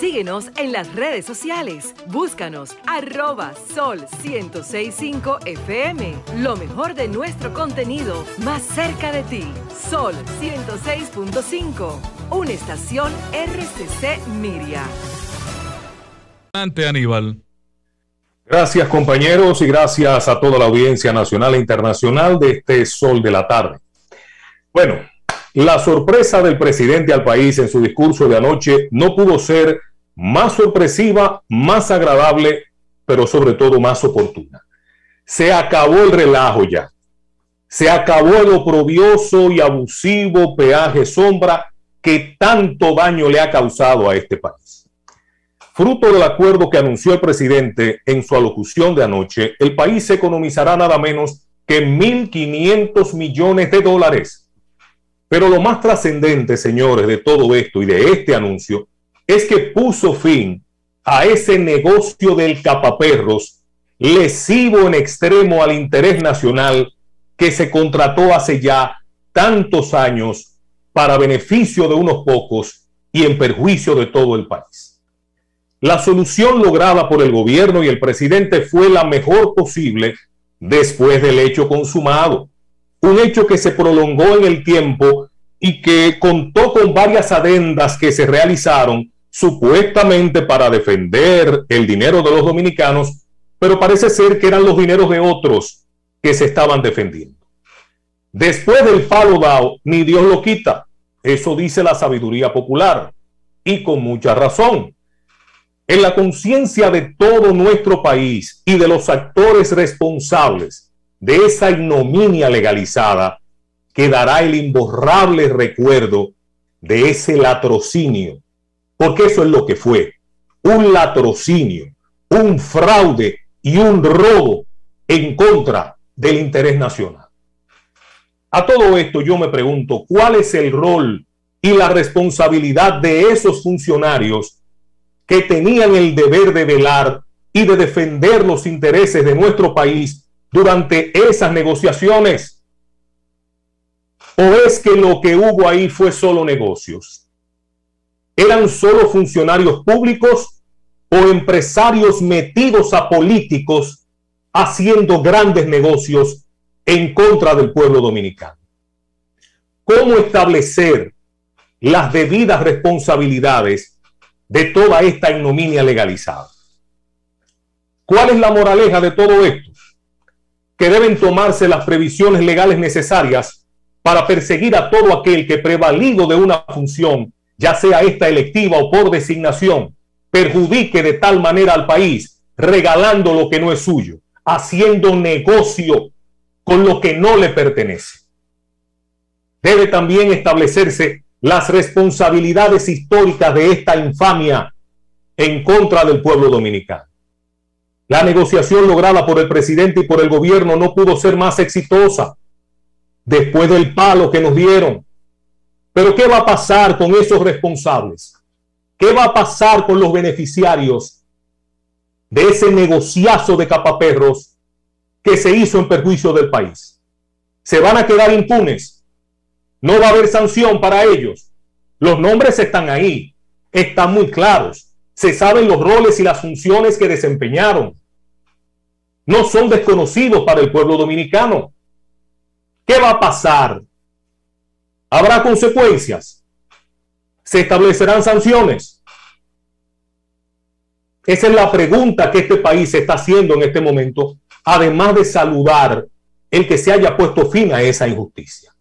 Síguenos en las redes sociales. Búscanos @Sol1065 FM. Lo mejor de nuestro contenido más cerca de ti. Sol 106.5. Una estación RCC Miria. Adelante, Aníbal. Gracias, compañeros, y gracias a toda la audiencia nacional e internacional de este Sol de la Tarde. Bueno, la sorpresa del presidente al país en su discurso de anoche no pudo ser más sorpresiva, más agradable, pero sobre todo más oportuna. Se acabó el relajo ya. Se acabó el oprobioso y abusivo peaje sombra que tanto daño le ha causado a este país. Fruto del acuerdo que anunció el presidente en su alocución de anoche, el país economizará nada menos que 1.500 millones de dólares. Pero lo más trascendente, señores, de todo esto y de este anuncio es que puso fin a ese negocio del capaperros lesivo en extremo al interés nacional que se contrató hace ya tantos años para beneficio de unos pocos y en perjuicio de todo el país. La solución lograda por el gobierno y el presidente fue la mejor posible después del hecho consumado. Un hecho que se prolongó en el tiempo y que contó con varias adendas que se realizaron supuestamente para defender el dinero de los dominicanos, pero parece ser que eran los dineros de otros que se estaban defendiendo. Después del palo dado, ni Dios lo quita. Eso dice la sabiduría popular, y con mucha razón. En la conciencia de todo nuestro país y de los actores responsables de esa ignominia legalizada, quedará el imborrable recuerdo de ese latrocinio, porque eso es lo que fue, un latrocinio, un fraude y un robo en contra del interés nacional. A todo esto yo me pregunto, ¿cuál es el rol y la responsabilidad de esos funcionarios que tenían el deber de velar y de defender los intereses de nuestro país durante esas negociaciones? ¿O es que lo que hubo ahí fue solo negocios? ¿Eran solo funcionarios públicos o empresarios metidos a políticos haciendo grandes negocios en contra del pueblo dominicano? ¿Cómo establecer las debidas responsabilidades de toda esta ignominia legalizada? ¿Cuál es la moraleja de todo esto? Que deben tomarse las previsiones legales necesarias para perseguir a todo aquel que, prevalido de una función, ya sea esta electiva o por designación, perjudique de tal manera al país, regalando lo que no es suyo, haciendo negocio con lo que no le pertenece. Debe también establecerse las responsabilidades históricas de esta infamia en contra del pueblo dominicano. La negociación lograda por el presidente y por el gobierno no pudo ser más exitosa después del palo que nos dieron. Pero ¿qué va a pasar con esos responsables? ¿Qué va a pasar con los beneficiarios de ese negociazo de capaperros que se hizo en perjuicio del país? ¿Se van a quedar impunes? No va a haber sanción para ellos. Los nombres están ahí, están muy claros. Se saben los roles y las funciones que desempeñaron. No son desconocidos para el pueblo dominicano. ¿Qué va a pasar? ¿Habrá consecuencias? ¿Se establecerán sanciones? Esa es la pregunta que este país está haciendo en este momento, además de saludar el que se haya puesto fin a esa injusticia.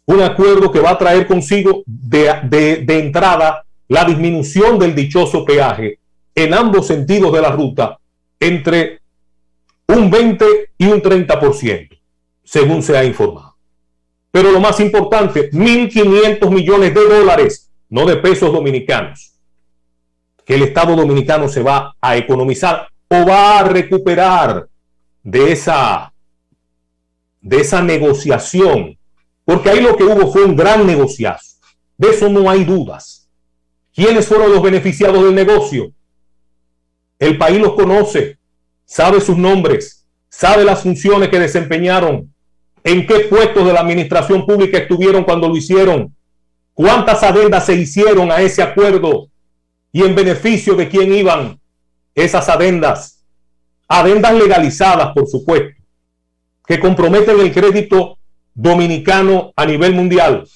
Un acuerdo que va a traer consigo de entrada la disminución del dichoso peaje en ambos sentidos de la ruta entre un 20 y un 30%, según se ha informado. Pero lo más importante, 1.500 millones de dólares, no de pesos dominicanos, que el Estado dominicano se va a economizar o va a recuperar de esa negociación. Porque ahí lo que hubo fue un gran negociazo. De eso no hay dudas. ¿Quiénes fueron los beneficiados del negocio? El país los conoce, sabe sus nombres, sabe las funciones que desempeñaron, en qué puestos de la administración pública estuvieron cuando lo hicieron, cuántas adendas se hicieron a ese acuerdo, ¿Y en beneficio de quién iban esas adendas? Adendas legalizadas, por supuesto, que comprometen el crédito dominicano a nivel mundial.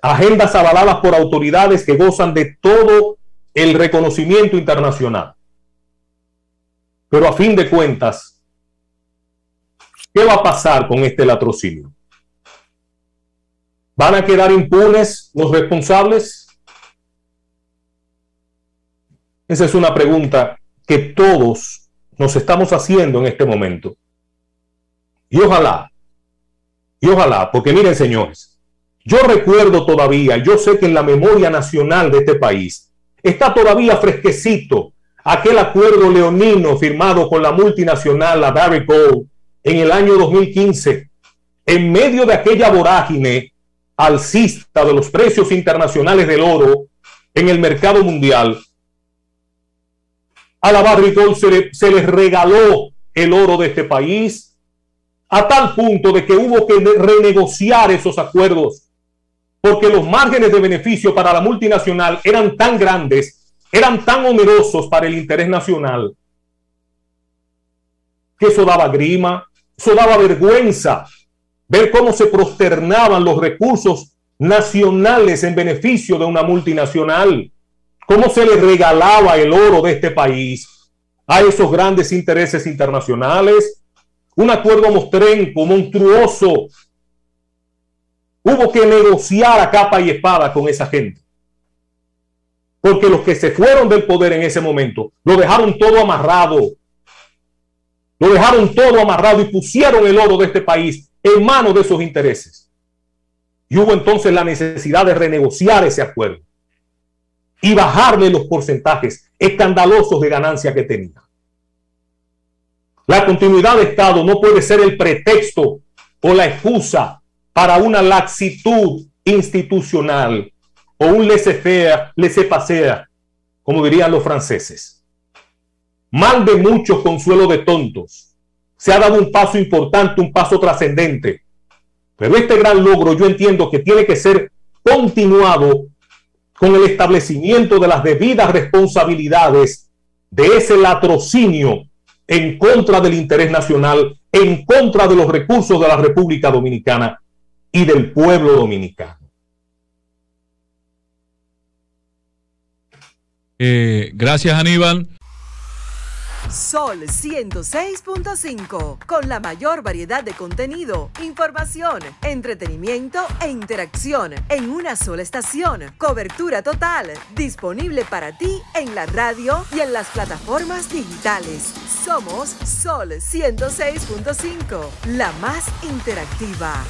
Agendas avaladas por autoridades que gozan de todo el reconocimiento internacional. Pero a fin de cuentas, ¿qué va a pasar con este latrocinio? ¿Van a quedar impunes los responsables? Esa es una pregunta que todos nos estamos haciendo en este momento. Y ojalá, porque miren, señores, yo recuerdo todavía, yo sé que en la memoria nacional de este país está todavía fresquecito aquel acuerdo leonino firmado con la multinacional, la Barrick Gold, en el año 2015, en medio de aquella vorágine alcista de los precios internacionales del oro en el mercado mundial. A la Barrick Gold se les regaló el oro de este país, a tal punto de que hubo que renegociar esos acuerdos, porque los márgenes de beneficio para la multinacional eran tan grandes, eran tan onerosos para el interés nacional, que eso daba grima, eso daba vergüenza, ver cómo se prosternaban los recursos nacionales en beneficio de una multinacional, cómo se le regalaba el oro de este país a esos grandes intereses internacionales. Un acuerdo mostrenco, monstruoso. Hubo que negociar a capa y espada con esa gente, porque los que se fueron del poder en ese momento lo dejaron todo amarrado. Lo dejaron todo amarrado y pusieron el oro de este país en manos de esos intereses. Y hubo entonces la necesidad de renegociar ese acuerdo y bajarle los porcentajes escandalosos de ganancia que tenía. La continuidad de Estado no puede ser el pretexto o la excusa para una laxitud institucional o un laissez-faire, laissez-passer, como dirían los franceses. Mal de muchos, consuelo de tontos. Se ha dado un paso importante, un paso trascendente. Pero este gran logro yo entiendo que tiene que ser continuado con el establecimiento de las debidas responsabilidades de ese latrocinio en contra del interés nacional, en contra de los recursos de la República Dominicana y del pueblo dominicano. Gracias, Aníbal. Sol 106.5, con la mayor variedad de contenido, información, entretenimiento e interacción en una sola estación. Cobertura total, disponible para ti en la radio y en las plataformas digitales. Somos Sol 106.5, la más interactiva.